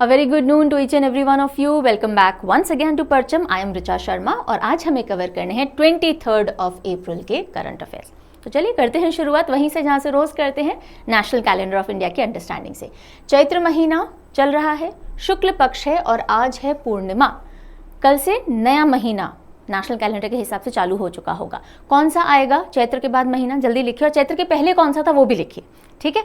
A very good noon to each and every one of you. Welcome back once again to परचम. I am Richa Sharma और आज हमें cover करने हैं 23rd of April के current affairs. तो चलिए करते हैं शुरुआत वहीं से जहाँ से रोज़ करते हैं, नेशनल कैलेंडर ऑफ इंडिया की अंडरस्टैंडिंग से. चैत्र महीना चल रहा है, शुक्ल पक्ष है और आज है पूर्णिमा. कल से नया महीना नेशनल कैलेंडर के हिसाब से चालू हो चुका होगा. कौन सा आएगा चैत्र के बाद महीना, जल्दी लिखिए. और चैत्र के पहले कौन सा था वो भी लिखिए, ठीक है.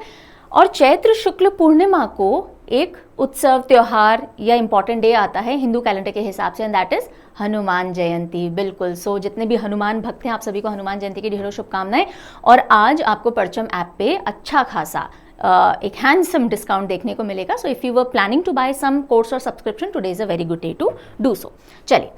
और चैत्र शुक्ल पूर्णिमा को एक उत्सव, त्योहार या इंपॉर्टेंट डे आता है हिंदू कैलेंडर के हिसाब से, and that is Hanuman Jayanti. बिल्कुल. सो जितने भी हनुमान भक्त हैं आप सभी को हनुमान जयंती की ढेरों शुभकामनाएं. और आज आपको परचम ऐप पे अच्छा खासा एक हैंडसम डिस्काउंट देखने को मिलेगा. So if you were planning to buy some course और subscription, today is a very good day to do so. चलिए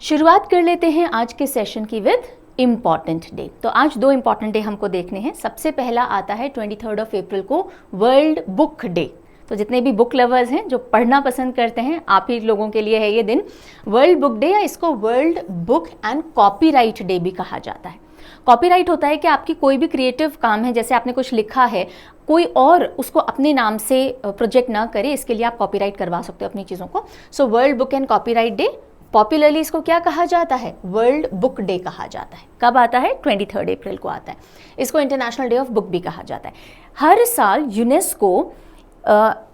शुरुआत कर लेते हैं आज के सेशन की विद इम्पॉर्टेंट डे. तो आज दो इंपॉर्टेंट डे हमको देखने हैं. सबसे पहला आता है 23rd ऑफ अप्रैल को वर्ल्ड बुक डे. तो जितने भी बुक लवर्स हैं, जो पढ़ना पसंद करते हैं, आप ही लोगों के लिए है ये दिन वर्ल्ड बुक डे, या इसको world book and copyright day भी कहा जाता है. कॉपीराइट होता है कि आपकी कोई भी क्रिएटिव काम है, जैसे आपने कुछ लिखा है, कोई और उसको अपने नाम से प्रोजेक्ट ना करे, इसके लिए आप कॉपीराइट करवा सकते हो अपनी चीज़ों को. So world book and copyright day, popularly इसको क्या कहा जाता है, वर्ल्ड बुक डे कहा जाता है. कब आता है, 23rd अप्रैल को आता है. इसको इंटरनेशनल डे ऑफ बुक भी कहा जाता है. हर साल यूनेस्को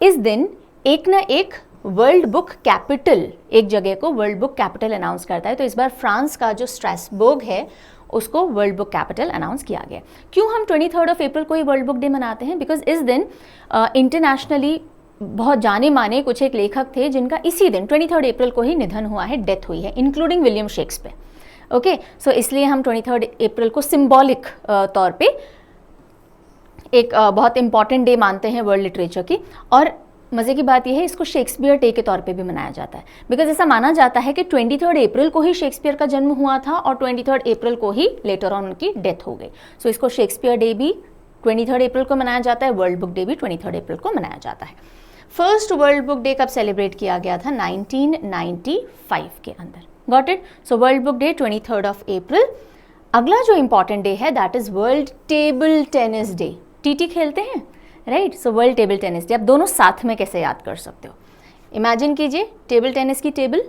इस दिन एक ना एक वर्ल्ड बुक कैपिटल, एक जगह को वर्ल्ड बुक कैपिटल अनाउंस करता है. तो इस बार फ्रांस का जो स्ट्रासबर्ग है उसको वर्ल्ड बुक कैपिटल अनाउंस किया गया. क्यों हम 23rd ऑफ अप्रैल को ही वर्ल्ड बुक डे मनाते हैं? बिकॉज इस दिन इंटरनेशनली बहुत जाने माने कुछ एक लेखक थे जिनका इसी दिन 23rd अप्रैल को ही निधन हुआ है, डेथ हुई है, इंक्लूडिंग विलियम शेक्सपियर. ओके, सो इसलिए हम 23rd अप्रैल को सिंबॉलिक तौर पे एक बहुत इंपॉर्टेंट डे मानते हैं वर्ल्ड लिटरेचर की. और मज़े की बात यह है, इसको शेक्सपियर डे के तौर पे भी मनाया जाता है. बिकॉज ऐसा माना जाता है कि 23rd अप्रैल को ही शेक्सपियर का जन्म हुआ था और 23rd अप्रैल को ही लेटर ऑन उनकी डेथ हो गई. सो इसको शेक्सपियर डे भी 23rd अप्रैल को मनाया जाता है, वर्ल्ड बुक डे भी 23rd अप्रैल को मनाया जाता है. फर्स्ट वर्ल्ड बुक डे कब सेलिब्रेट किया गया था? 1995 के अंदर. Got it? So world book day 23rd of April. अगला जो इंपॉर्टेंट डे है that is world table tennis day. TT खेलते हैं, right? So world table tennis day. आप दोनों साथ में कैसे याद कर सकते हो? इमेजिन कीजिए, टेबल टेनिस की टेबल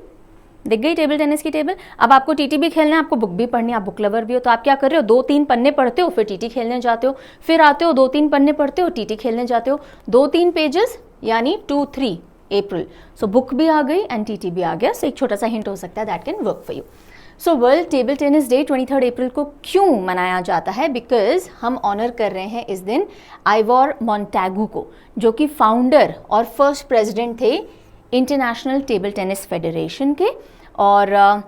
दिख गई, टेबल टेनिस की टेबल. अब आपको टीटी भी खेलना है, आपको बुक भी पढ़नी है, आप बुक लवर भी हो, तो आप क्या कर रहे हो, 2-3 पन्ने पढ़ते हो, फिर टीटी खेलने जाते हो, फिर आते हो 2-3 पन्ने पढ़ते हो, टीटी खेलने जाते हो, 2-3 पेजेस यानी 2-3 अप्रैल. सो बुक भी आ गई एंड टीटी भी आ गया. सो एक छोटा सा हिंट हो सकता है, that can work for you. So world table tennis day 23rd अप्रैल को क्यों मनाया जाता है? बिकॉज हम ऑनर कर रहे हैं इस दिन आइवोर मोंटेगू को, जो कि फाउंडर और फर्स्ट प्रेसिडेंट थे इंटरनेशनल टेबल टेनिस फेडरेशन के. और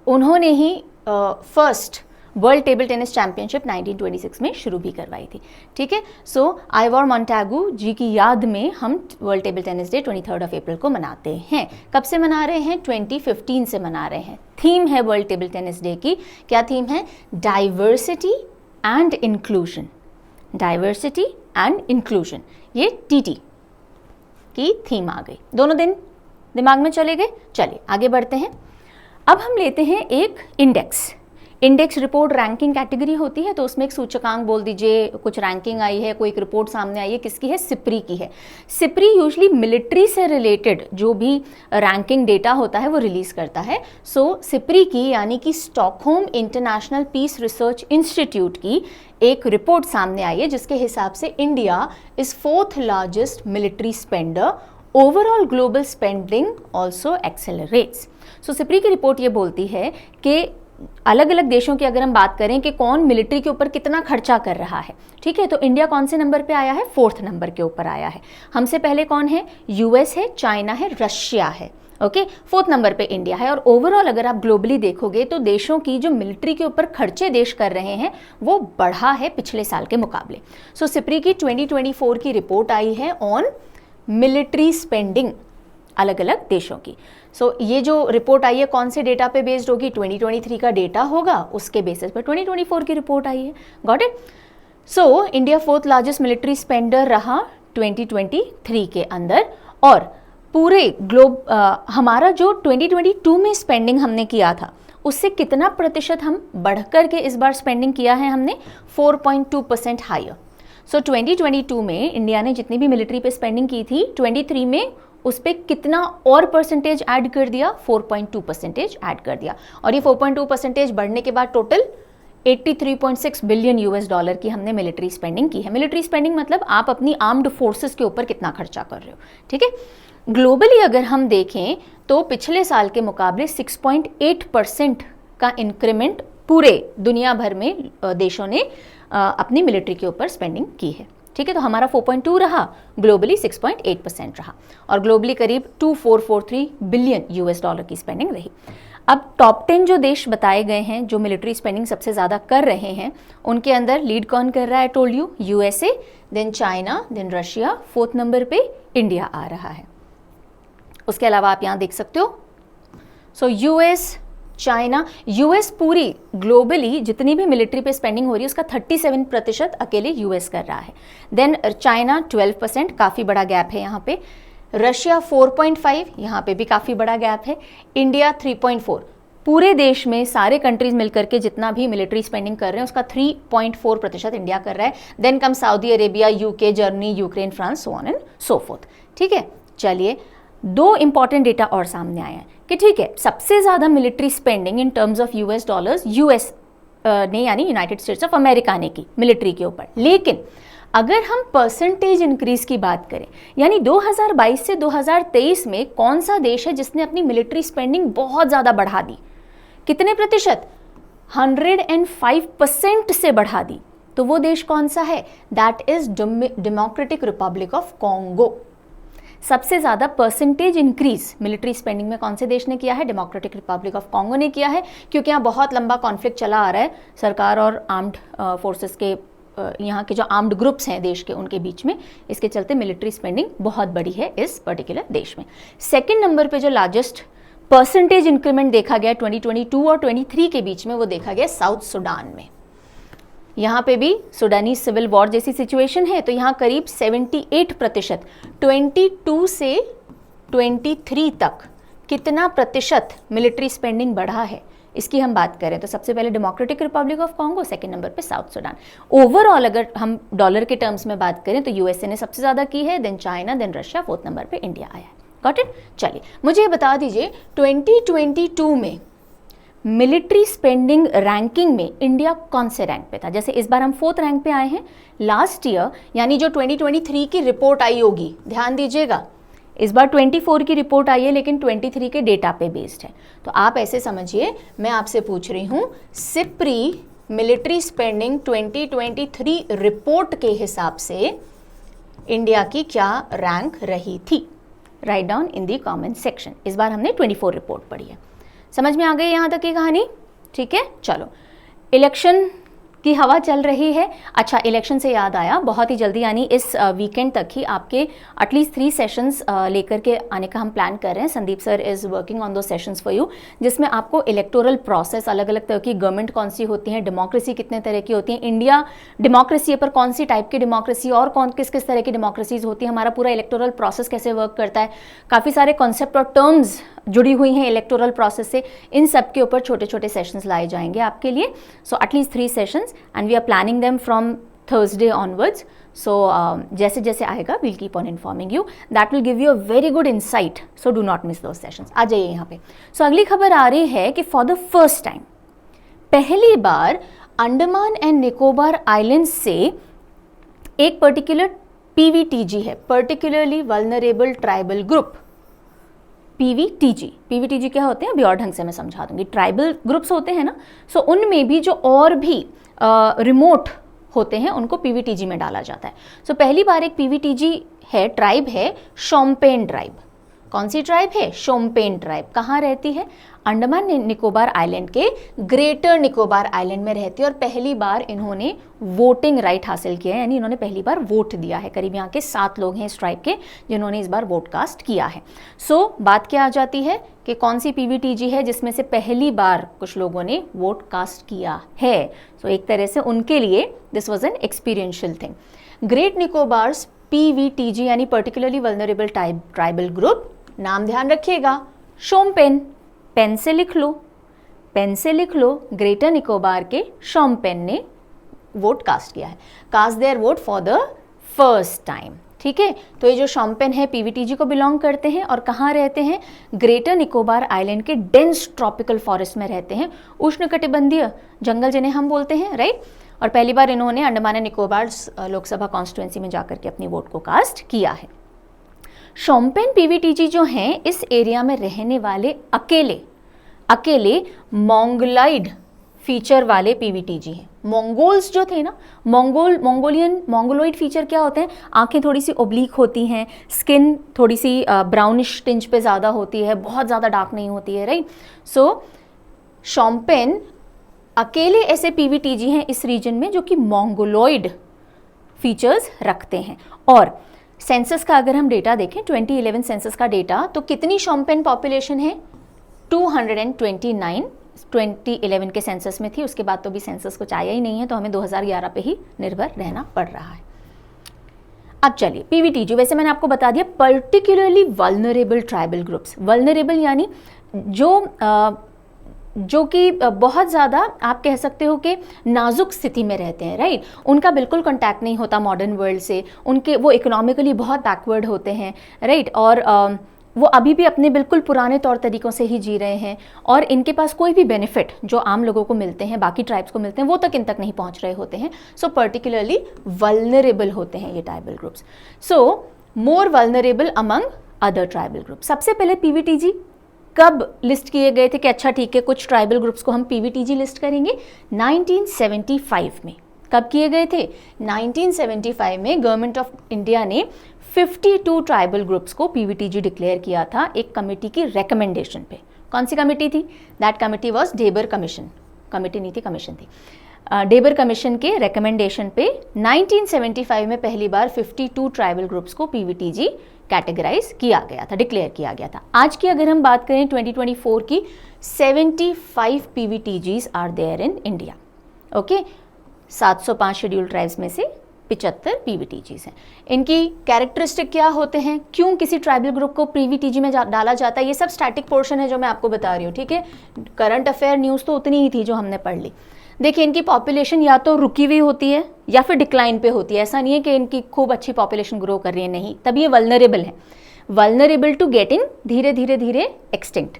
उन्होंने ही first world table tennis championship 1926 में शुरू भी करवाई थी. ठीक है. सो आइवोर मोंटेगू जी की याद में हम world table tennis day 23rd of April को मनाते हैं. कब से मना रहे हैं? 2015 से मना रहे हैं. थीम है वर्ल्ड टेबल टेनिस डे की, क्या थीम है? Diversity and inclusion. Diversity and inclusion, ये टीटी की थीम आ गई. दोनों दिन दिमाग में चले गए. चलिए आगे बढ़ते हैं. अब हम लेते हैं एक इंडेक्स रिपोर्ट. रैंकिंग कैटेगरी होती है, तो उसमें एक सूचकांक बोल दीजिए, कुछ रैंकिंग आई है, कोई एक रिपोर्ट सामने आई है, किसकी है? सिप्री की है. सिप्री यूजली मिलिट्री से रिलेटेड जो भी रैंकिंग डेटा होता है वो रिलीज करता है. सो सिप्री की यानी कि Stockholm International Peace Research Institute की एक रिपोर्ट सामने आई है, जिसके हिसाब से India is 4th largest military spender. Overall global spending also accelerates. So SIPRI की रिपोर्ट ये बोलती है कि अलग अलग देशों की अगर हम बात करें कि कौन मिलिट्री के ऊपर कितना खर्चा कर रहा है, ठीक है, तो इंडिया कौन से नंबर पे आया है? 4th नंबर के ऊपर आया है. हमसे पहले कौन है? यूएस है, चाइना है, रशिया है. ओके, 4th नंबर पे इंडिया है. और ओवरऑल अगर आप ग्लोबली देखोगे तो देशों की जो मिलिट्री के ऊपर खर्चे देश कर रहे हैं वो बढ़ा है पिछले साल के मुकाबले. सो सिप्री की 2024 की रिपोर्ट आई है ऑन मिलिट्री स्पेंडिंग अलग अलग देशों की. सो ये जो रिपोर्ट आई है कौन से डेटा पे बेस्ड होगी? 2023 का डेटा होगा, उसके बेसिस पर 2024 की रिपोर्ट आई है. Got it? So India 4th largest military spender रहा 2023 के अंदर. और पूरे हमारा जो 2022 में स्पेंडिंग हमने किया था उससे कितना प्रतिशत हम बढ़ कर के इस बार स्पेंडिंग किया है हमने? 4.2% हायर. सो 2022 में इंडिया ने जितनी भी मिलिट्री पे स्पेंडिंग की थी, 23 में उस पर कितना और परसेंटेज ऐड कर दिया, 4.2% ऐड कर दिया। और ये 4.2% बढ़ने के बाद टोटल 83.6 बिलियन यूएस डॉलर की हमने मिलिट्री स्पेंडिंग की है। मिलिट्री स्पेंडिंग मतलब आप अपनी आर्म्ड फोर्सेस के ऊपर कितना खर्चा कर रहे हो, ठीक है। ग्लोबली अगर हम देखें तो पिछले साल के मुकाबले 6.8% का इंक्रीमेंट पूरे दुनिया भर में देशों ने अपनी मिलिट्री के ऊपर स्पेंडिंग की है, ठीक है। तो हमारा 4.2 रहा, ग्लोबली 6.8% रहा, और ग्लोबली करीब 2443 बिलियन यूएस डॉलर की स्पेंडिंग रही। अब टॉप 10 जो देश बताए गए हैं जो मिलिट्री स्पेंडिंग सबसे ज़्यादा कर रहे हैं, उनके अंदर लीड कौन कर रहा है, told you, USA, then China, then Russia, 4th number पे इंडिया आ रहा है। उसके अलावा आप यहाँ देख सकते हो, सो यूएस, चाइना, यूएस पूरी ग्लोबली जितनी भी मिलिट्री पे स्पेंडिंग हो रही है उसका 37% अकेले यूएस कर रहा है। देन चाइना 12%, काफ़ी बड़ा गैप है यहाँ पे। रशिया 4.5, यहाँ पे भी काफ़ी बड़ा गैप है। इंडिया 3.4, पूरे देश में सारे कंट्रीज मिलकर के जितना भी मिलिट्री स्पेंडिंग कर रहे हैं उसका 3.4% इंडिया कर रहा है। Then come Saudi Arabia, UK, Germany, Ukraine, France, so on and so forth, ठीक है। चलिए, दो इंपॉर्टेंट डेटा और सामने आए हैं कि ठीक है, सबसे ज़्यादा military spending in terms of US dollars US ने यानी यूनाइटेड स्टेट्स ऑफ अमेरिका ने की मिलिट्री के ऊपर। लेकिन अगर हम परसेंटेज इंक्रीज की बात करें, यानी 2022 से 2023 में कौन सा देश है जिसने अपनी मिलिट्री स्पेंडिंग बहुत ज़्यादा बढ़ा दी, कितने प्रतिशत, 105% से बढ़ा दी, तो वो देश कौन सा है, that is democratic Republic of Congo. सबसे ज़्यादा परसेंटेज इंक्रीज मिलिट्री स्पेंडिंग में कौन से देश ने किया है, डेमोक्रेटिक रिपब्लिक ऑफ कॉन्गो ने किया है, क्योंकि यहाँ बहुत लंबा कॉन्फ्लिक्ट चला आ रहा है सरकार और आर्म्ड फोर्सेस के, यहाँ के जो आर्म्ड ग्रुप्स हैं देश के, उनके बीच में। इसके चलते मिलिट्री स्पेंडिंग बहुत बड़ी है इस पर्टिकुलर देश में। सेकेंड नंबर पे जो लार्जेस्ट परसेंटेज इंक्रीमेंट देखा गया 2022 और 23 के बीच में, वो देखा गया साउथ सुडान में। यहाँ पे भी सुडानी सिविल वॉर जैसी सिचुएशन है, तो यहाँ करीब 78%, 22 से 23 तक कितना प्रतिशत मिलिट्री स्पेंडिंग बढ़ा है, इसकी हम बात करें तो सबसे पहले democratic Republic of Congo, second number पे साउथ सुडान। ओवरऑल अगर हम डॉलर के टर्म्स में बात करें तो यूएसए ने सबसे ज़्यादा की है, then China, then Russia, 4th number पे इंडिया आया है। Got it. चलिए, मुझे ये बता दीजिए 2022 में मिलिट्री स्पेंडिंग रैंकिंग में इंडिया कौन से रैंक पे था। जैसे इस बार हम 4th रैंक पे आए हैं, लास्ट ईयर यानी जो 2023 की रिपोर्ट आई होगी, ध्यान दीजिएगा, इस बार 24 की रिपोर्ट आई है लेकिन 23 के डेटा पे बेस्ड है। तो आप ऐसे समझिए, मैं आपसे पूछ रही हूँ सिप्री मिलिट्री स्पेंडिंग 2023 रिपोर्ट के हिसाब से इंडिया की क्या रैंक रही थी, write down in the comment section. इस बार हमने 24 रिपोर्ट पढ़ी है। समझ में आ गई यहाँ तक की कहानी, ठीक है। चलो, इलेक्शन की हवा चल रही है। अच्छा, इलेक्शन से याद आया, बहुत ही जल्दी यानी इस वीकेंड तक ही आपके एटलीस्ट 3 सेशंस लेकर के आने का हम प्लान कर रहे हैं। Sandeep sir is working on दो सेशंस फॉर यू, जिसमें आपको इलेक्टोरल प्रोसेस, अलग अलग तरह की गवर्नमेंट कौन सी होती है, डेमोक्रेसी कितने तरह की होती है, इंडिया डेमोक्रेसी पर कौन सी टाइप की डेमोक्रेसी और कौन किस किस तरह की डेमोक्रेसीज होती है, हमारा पूरा इलेक्टोरल प्रोसेस कैसे वर्क करता है, काफ़ी सारे कॉन्सेप्ट और टर्म्स जुड़ी हुई हैं इलेक्टोरल प्रोसेस से। इन सब के ऊपर छोटे छोटे सेशंस लाए जाएंगे आपके लिए। So at least 3 sessions and we are planning them from Thursday onwards. So जैसे जैसे आएगा we'll keep on informing you, that will give you a very good insight, so do not miss those sessions. आ जाइए यहाँ पे। सो अगली खबर आ रही है कि फॉर द फर्स्ट टाइम, पहली बार अंडमान एंड निकोबार आइलैंड्स से एक पर्टिकुलर पीवीटीजी है, particularly vulnerable tribal group, PVTG क्या होते हैं अभी और ढंग से मैं समझा दूंगी। ट्राइबल ग्रुप्स होते हैं ना, सो उनमें भी जो और भी रिमोट होते हैं उनको पीवीटीजी में डाला जाता है। सो पहली बार एक पीवीटीजी है, ट्राइब है शोम्पेन ट्राइब। कौन सी ट्राइब है, शोम्पेन ट्राइब। कहाँ रहती है, अंडमान निकोबार आइलैंड के ग्रेटर निकोबार आइलैंड में रहती है, और पहली बार इन्होंने वोटिंग राइट हासिल किया है, यानी इन्होंने पहली बार वोट दिया है। करीब यहाँ के 7 लोग हैं इस ट्राइब के जिन्होंने इस बार वोट कास्ट किया है। सो बात क्या आ जाती है कि कौन सी पीवीटीजी है जिसमें से पहली बार कुछ लोगों ने वोट कास्ट किया है। सो एक तरह से उनके लिए this was an experiential thing. Great Nicobars PVTG यानी पर्टिकुलरली वल्नरेबल ट्राइबल ग्रुप, नाम ध्यान रखिएगा, शोम्पेन, पेन से लिख लो, पेन से लिख लो, ग्रेटर निकोबार के शोम्पेन ने वोट कास्ट किया है, cast their vote for the first time. ठीक है। तो ये जो शॉम्पेन है पीवीटीजी को बिलोंग करते हैं और कहाँ रहते हैं, ग्रेटर निकोबार आइलैंड के डेंस ट्रॉपिकल फॉरेस्ट में रहते हैं, उष्णकटिबंधीय जंगल जिन्हें हम बोलते हैं, राइट। और पहली बार इन्होंने अंडमान एंड निकोबार लोकसभा कॉन्स्टिट्यूएंसी में जाकर के अपनी वोट को कास्ट किया है। शॉम्पेन पीवीटीजी जो हैं इस एरिया में रहने वाले अकेले मोंगोलॉइड फीचर वाले पीवीटीजी हैं। मंगोल्स जो थे ना, मोंगोलॉइड फीचर क्या होते हैं, आंखें थोड़ी सी ओब्लिक होती हैं, स्किन थोड़ी सी ब्राउनिश टिंज पे ज़्यादा होती है, बहुत ज़्यादा डार्क नहीं होती है, राइट। सो शॉम्पेन अकेले ऐसे पीवीटीजी हैं इस रीजन में जो कि मोंगोलॉइड फीचर्स रखते हैं। और सेंसस का अगर हम डेटा देखें, 2011 सेंसस का डेटा, तो कितनी शॉम्पेन पॉपुलेशन है, 229 2011 के सेंसस में थी। उसके बाद तो भी सेंसस कुछ आया ही नहीं है, तो हमें 2011 पे ही निर्भर रहना पड़ रहा है। अब चलिए पीवीटीजी, वैसे मैंने आपको बता दिया, particularly vulnerable tribal groups. Vulnerable यानी जो कि बहुत ज़्यादा आप कह सकते हो कि नाजुक स्थिति में रहते हैं, राइट। उनका बिल्कुल कांटेक्ट नहीं होता मॉडर्न वर्ल्ड से, वो इकोनॉमिकली बहुत बैकवर्ड होते हैं, राइट। और वो अभी भी अपने बिल्कुल पुराने तौर तरीक़ों से ही जी रहे हैं और इनके पास कोई भी बेनिफिट जो आम लोगों को मिलते हैं, बाकी ट्राइब्स को मिलते हैं, वो तक इन तक नहीं पहुंच रहे होते हैं। सो पर्टिकुलरली वल्नरेबल होते हैं ये tribal groups. So more vulnerable among other tribal groups. सबसे पहले पीवीटीजी कब लिस्ट किए गए थे कि अच्छा ठीक है कुछ ट्राइबल ग्रुप्स को हम पीवीटीजी लिस्ट करेंगे, 1975 में। कब किए गए थे, 1975 में गवर्नमेंट ऑफ इंडिया ने 52 ट्राइबल ग्रुप्स को पीवीटीजी डिक्लेयर किया था एक कमेटी की रिकमेंडेशन पे। कौन सी कमेटी थी, that committee was Dhebar commission, committee नहीं थी कमीशन थी, डेबर कमीशन के रिकमेंडेशन पे 1975 में पहली बार 52 ट्राइबल ग्रुप्स को पीवीटीजी कैटेगराइज किया गया था, डिक्लेयर किया गया था। आज की अगर हम बात करें 2024 की, 75 PVTGs are there in India, okay. 705 scheduled tribes में से 75 पीवीटीजीज हैं। इनकी कैरेक्टरिस्टिक क्या होते हैं, क्यों किसी ट्राइबल ग्रुप को पीवीटीजी में डाला जाता है, ये सब स्टैटिक पोर्शन है जो मैं आपको बता रही हूँ, ठीक है। करंट अफेयर न्यूज़ तो उतनी ही थी जो हमने पढ़ ली। देखिए इनकी पॉपुलेशन या तो रुकी हुई होती है या फिर डिक्लाइन पे होती है, ऐसा नहीं है कि इनकी खूब अच्छी पॉपुलेशन ग्रो कर रही है, नहीं, तब ये वल्नरेबल है, वल्नरेबल टू गेटिंग धीरे धीरे एक्सटिंक्ट।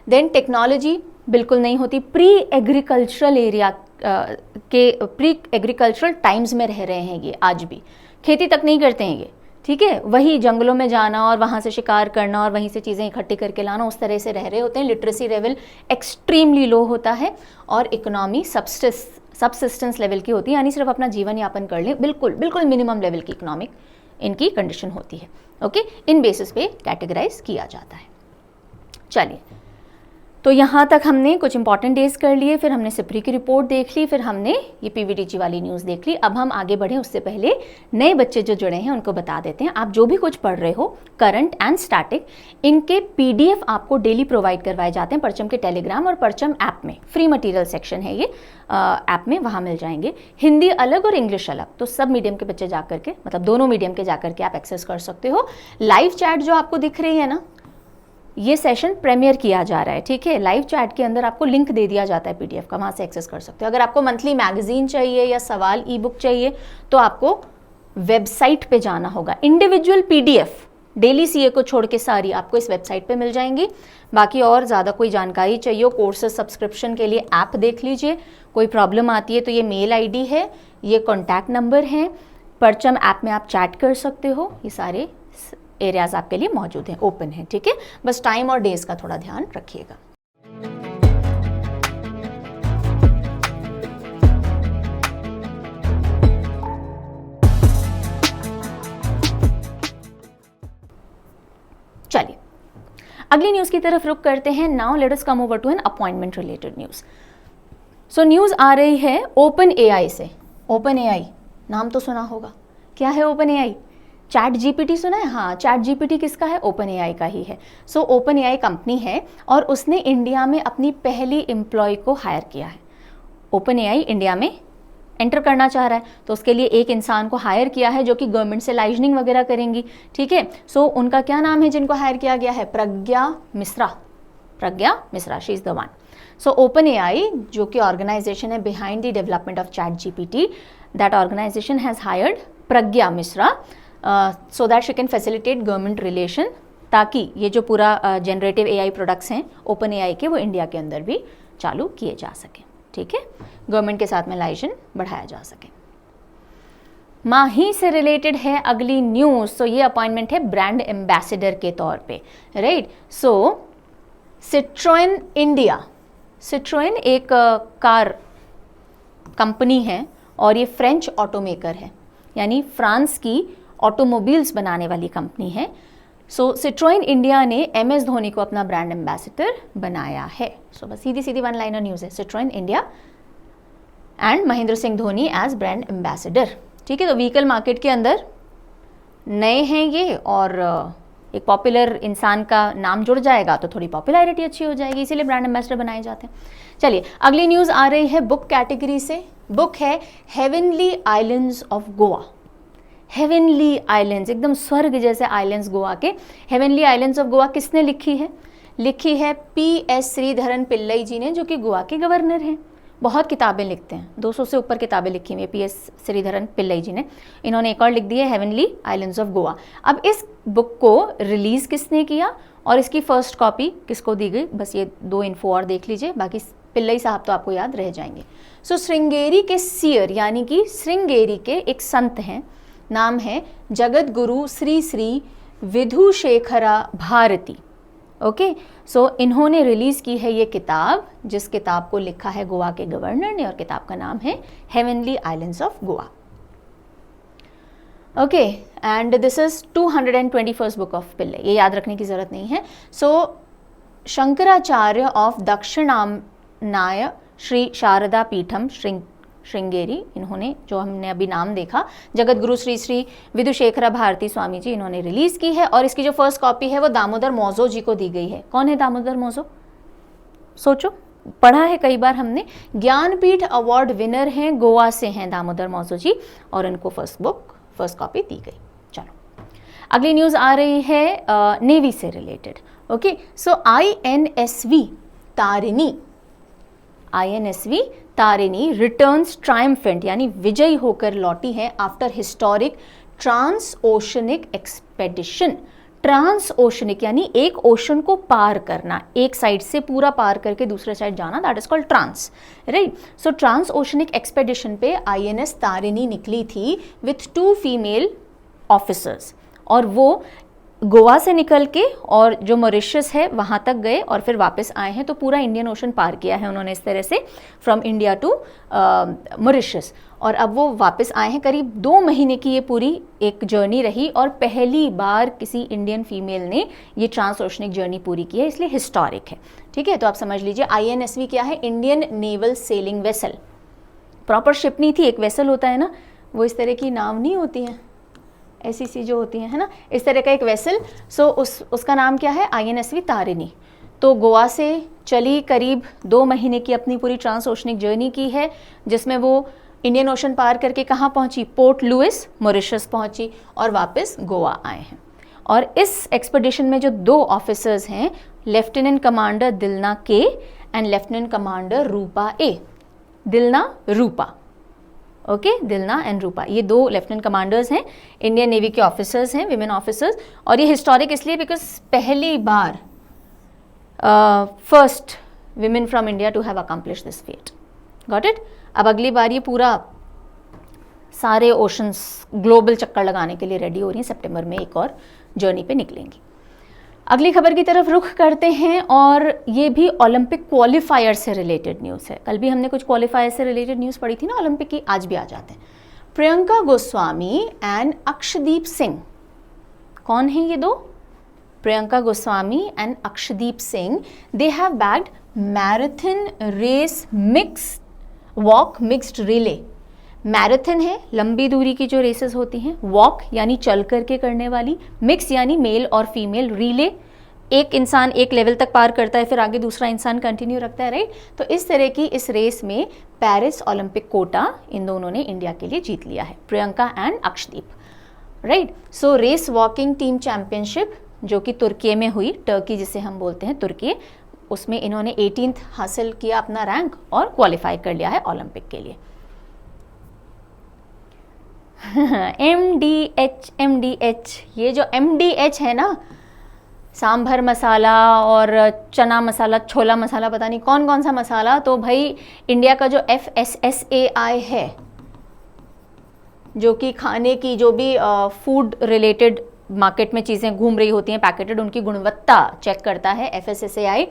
देन टेक्नोलॉजी बिल्कुल नहीं होती, प्री एग्रीकल्चरल एरिया के प्री एग्रीकल्चरल टाइम्स में रह रहे हैं ये, आज भी खेती तक नहीं करते हैं ये, ठीक है। वही जंगलों में जाना और वहाँ से शिकार करना और वहीं से चीज़ें इकट्ठी करके लाना, उस तरह से रह रहे होते हैं। लिटरेसी लेवल एक्सट्रीमली लो होता है और इकोनॉमी सबसिस्टेंस लेवल की होती है, यानी सिर्फ अपना जीवन यापन कर लें, बिल्कुल मिनिमम लेवल की इकोनॉमिक इनकी कंडीशन होती है, ओके। इन बेसिस पे कैटेगराइज किया जाता है। चलिए, तो यहाँ तक हमने कुछ इंपॉर्टेंट डेज कर लिए, फिर हमने सिप्री की रिपोर्ट देख ली, फिर हमने ये पीवीटीजी वाली न्यूज़ देख ली। अब हम आगे बढ़ें उससे पहले नए बच्चे जो जुड़े हैं उनको बता देते हैं, आप जो भी कुछ पढ़ रहे हो करंट एंड स्टैटिक, इनके पीडीएफ आपको डेली प्रोवाइड करवाए जाते हैं परचम के टेलीग्राम और परचम ऐप में। फ्री मटीरियल सेक्शन है ये ऐप में, वहाँ मिल जाएंगे। हिंदी अलग और इंग्लिश अलग, तो सब मीडियम के बच्चे जा करके, मतलब दोनों मीडियम के जा करके आप एक्सेस कर सकते हो। लाइव चैट जो आपको दिख रही है ना, ये सेशन प्रीमियर किया जा रहा है, ठीक है। लाइव चैट के अंदर आपको लिंक दे दिया जाता है पीडीएफ का, वहाँ से एक्सेस कर सकते हो। अगर आपको मंथली मैगजीन चाहिए या सवाल ई बुक चाहिए तो आपको वेबसाइट पे जाना होगा। इंडिविजुअल पीडीएफ डेली सीए को छोड़ के सारी आपको इस वेबसाइट पे मिल जाएंगी। बाकी और ज़्यादा कोई जानकारी चाहिए, कोर्सेज सब्सक्रिप्शन के लिए ऐप देख लीजिए। कोई प्रॉब्लम आती है तो ये मेल आईडी है, ये कॉन्टैक्ट नंबर है, परचम ऐप में आप चैट कर सकते हो। ये सारे एरियाज आपके लिए मौजूद हैं, ओपन है, ठीक है। बस टाइम और डेज का थोड़ा ध्यान रखिएगा। चलिए अगली न्यूज़ की तरफ रुख करते हैं। Now let us come over to an appointment related news. So news आ रही है ओपन एआई से। ओपन एआई नाम तो सुना होगा, क्या है ओपन एआई? चैट जीपीटी सुना है? हाँ, चैट जीपीटी किसका है? ओपन एआई का ही है। सो ओपन एआई कंपनी है और उसने इंडिया में अपनी पहली एम्प्लॉय को हायर किया है। ओपन एआई इंडिया में एंटर करना चाह रहा है, तो उसके लिए एक इंसान को हायर किया है जो कि गवर्नमेंट से लाइजनिंग वगैरह करेंगी, ठीक है। सो उनका क्या नाम है जिनको हायर किया गया है? Pragya Mishra, she is the one. So OpenAI जो कि ऑर्गेनाइजेशन है behind the development of ChatGPT, that organisation has hired Pragya Mishra so that she can facilitate government relation, ताकि ये जो पूरा जनरेटिव AI प्रोडक्ट्स हैं ओपन AI के, वो इंडिया के अंदर भी चालू किए जा सकें, ठीक है, गवर्नमेंट के साथ में लाइजेशन बढ़ाया जा सके। माही से रिलेटेड है अगली न्यूज़। तो ये अपॉइंटमेंट है ब्रांड एम्बेसडर के तौर पे, राइट। सो सिट्रोएन इंडिया, सिट्रोएन एक कार कंपनी है और ये फ्रेंच ऑटोमेकर है, यानी फ्रांस की ऑटोमोबाइल्स बनाने वाली कंपनी है। सो सिट्रोएन इंडिया ने MS धोनी को अपना ब्रांड एम्बेसडर बनाया है। सो बस सीधी सीधी वन लाइनर न्यूज़ है, Citroen India and Mahendra Singh Dhoni as brand ambassador, ठीक है। तो व्हीकल मार्केट के अंदर नए हैं ये, और एक पॉपुलर इंसान का नाम जुड़ जाएगा तो थोड़ी पॉपुलैरिटी अच्छी हो जाएगी, इसीलिए ब्रांड एम्बेसडर बनाए जाते हैं। चलिए अगली न्यूज़ आ रही है बुक कैटेगरी से। बुक है heavenly islands of Goa. Heavenly islands, एकदम स्वर्ग जैसे आइलैंड्स गोवा के। हेवनली आइलैंड्स ऑफ गोवा किसने लिखी है? लिखी है PS श्रीधरन पिल्लई जी ने, जो कि गोवा के गवर्नर हैं। बहुत किताबें लिखते हैं, 200 से ऊपर किताबें लिखी हुई है PS श्रीधरन पिल्लई जी ने। इन्होंने एक और लिख दी है हेवनली आइलैंड्स ऑफ गोवा। अब इस बुक को रिलीज़ किसने किया और इसकी फर्स्ट कॉपी किसको दी गई, बस ये 2 इन्फो और देख लीजिए, बाकी पिल्लई साहब तो आपको याद रह जाएंगे। सो श्रृंगेरी के सियर, यानी कि श्रृंगेरी के एक संत हैं, नाम है जगत गुरु श्री श्री विधुशेखरा भारती। ओके, सो इन्होंने रिलीज़ की है ये किताब, जिस किताब को लिखा है गोवा के गवर्नर ने, और किताब का नाम है heavenly islands of Goa. Okay, and this is 221st book of Pillai, ये याद रखने की ज़रूरत नहीं है। सो शंकराचार्य ऑफ दक्षिणामनाय श्री शारदा पीठम श्रृंगेरी, इन्होंने, जो हमने अभी नाम देखा, जगत गुरु श्री श्री विधुशेखरा भारती स्वामी जी, इन्होंने रिलीज़ की है। और इसकी जो फर्स्ट कॉपी है वो दामोदर मौजो जी को दी गई है। कौन है दामोदर मौजो? सोचो, पढ़ा है कई बार हमने। ज्ञानपीठ अवार्ड विनर हैं, गोवा से हैं दामोदर मौजो जी, और इनको फर्स्ट कॉपी दी गई। चलो अगली न्यूज़ आ रही है नेवी से related. Okay, so INSV Tarini, INSV Tarini returns triumphant, यानी विजयी होकर लौटी है after historic trans oceanic expedition. Trans oceanic यानी एक ओशन को पार करना, एक साइड से पूरा पार करके दूसरे साइड जाना, that is called trans, right. So trans oceanic expedition पे INS तारिणी निकली थी विथ 2 फीमेल ऑफिसर्स, और वो गोवा से निकल के और जो मॉरिशस है वहाँ तक गए और फिर वापस आए हैं। तो पूरा इंडियन ओशन पार किया है उन्होंने इस तरह से, फ्रॉम इंडिया टू मॉरिशस, और अब वो वापस आए हैं। करीब 2 महीने की ये पूरी एक जर्नी रही, और पहली बार किसी इंडियन फीमेल ने ये ट्रांस ओशनिक जर्नी पूरी की है, इसलिए हिस्टोरिक है, ठीक है। तो आप समझ लीजिए INSV क्या है? Indian naval selling vessel. Proper ship नहीं थी, एक वेसल होता है ना, वो इस तरह की नाव नहीं होती है, ऐसी सी जो होती है ना, इस तरह का एक वेसल। सो उसका नाम क्या है? INSV तारिणी। तो गोवा से चली, करीब 2 महीने की अपनी पूरी ट्रांस ओशनिक जर्नी की है, जिसमें वो इंडियन ओशन पार करके कहाँ पहुँची? पोर्ट लुइस, मॉरिशस पहुँची, और वापस गोवा आए हैं। और इस एक्सपेडिशन में जो 2 ऑफिसर्स हैं, lieutenant commander Dilna K and lieutenant commander Roopa A. Dilna, Roopa, okay, Dilna and Roopa, ये 2 लेफ्टिनेंट कमांडर्स हैं, इंडियन नेवी के ऑफिसर्स हैं, विमेन ऑफिसर्स। और ये हिस्टोरिक इसलिए बिकॉज पहली बार first women from India to have accomplish this feat. Got it? अब अगली बार ये पूरा सारे ओशंस ग्लोबल चक्कर लगाने के लिए रेडी हो रही हैं, सितंबर में एक और जर्नी पे निकलेंगी। अगली खबर की तरफ रुख करते हैं, और ये भी ओलंपिक क्वालिफायर से रिलेटेड न्यूज़ है। कल भी हमने कुछ क्वालिफायर से रिलेटेड न्यूज़ पढ़ी थी ना ओलंपिक की, आज भी आ जाते हैं। प्रियंका गोस्वामी एंड अक्षदीप सिंह, कौन है ये 2? Priyanka Goswami and Akshdeep Singh, they have bagged marathon race mix walk mixed relay. Marathon है लंबी दूरी की जो रेसेस होती हैं, वॉक यानी चल करके करने वाली, मिक्स यानी मेल और फीमेल, रिले एक इंसान एक लेवल तक पार करता है, फिर आगे दूसरा इंसान कंटिन्यू रखता है, राइट। तो इस तरह की इस रेस में पेरिस ओलंपिक कोटा इन दोनों ने इंडिया के लिए जीत लिया है, Priyanka and Akshdeep, right. So race walking team championship जो कि तुर्की में हुई, टर्की जिसे हम बोलते हैं तुर्की, उसमें इन्होंने 18th हासिल किया अपना रैंक और क्वालिफाई कर लिया है ओलंपिक के लिए। MDH, ये जो MDH है ना, सांभर मसाला और चना मसाला, छोला मसाला, पता नहीं कौन कौन सा मसाला, तो भाई इंडिया का जो FSSAI है, जो कि खाने की जो भी फूड रिलेटेड मार्केट में चीज़ें घूम रही होती हैं पैकेटेड, उनकी गुणवत्ता चेक करता है FSSAI,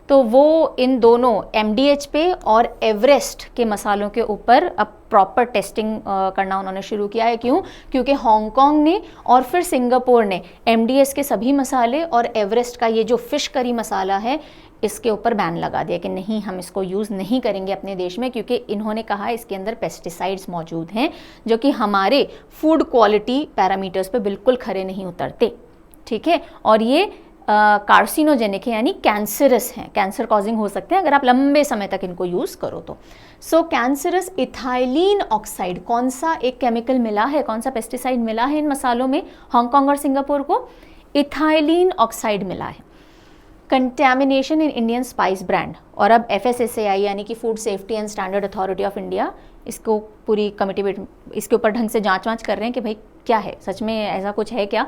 तो वो इन दोनों MDH पे और एवरेस्ट के मसालों के ऊपर अब प्रॉपर टेस्टिंग करना उन्होंने शुरू किया है। क्यों? क्योंकि हांगकांग ने और फिर सिंगापुर ने MDH के सभी मसाले और एवरेस्ट का ये जो फिश करी मसाला है, इसके ऊपर बैन लगा दिया कि नहीं, हम इसको यूज़ नहीं करेंगे अपने देश में, क्योंकि इन्होंने कहा इसके अंदर पेस्टिसाइड्स मौजूद हैं जो कि हमारे फूड क्वालिटी पैरामीटर्स पे बिल्कुल खरे नहीं उतरते। ठीक है, और ये कार्सिनोजेनिक है, यानी कैंसरस हैं, कैंसर कॉजिंग हो सकते हैं अगर आप लंबे समय तक इनको यूज़ करो तो। सो कैंसरस इथाइलिन ऑक्साइड, कौन सा एक केमिकल मिला है, कौन सा पेस्टिसाइड मिला है इन मसालों में हांगकांग और सिंगापुर को? इथाइलिन ऑक्साइड मिला है। Contamination in Indian spice brand, और अब FSSAI यानी कि food safety and standard authority of India इसको पूरी कमिटी इसके ऊपर ढंग से जांच कर रहे हैं कि भाई क्या है, सच में ऐसा कुछ है क्या।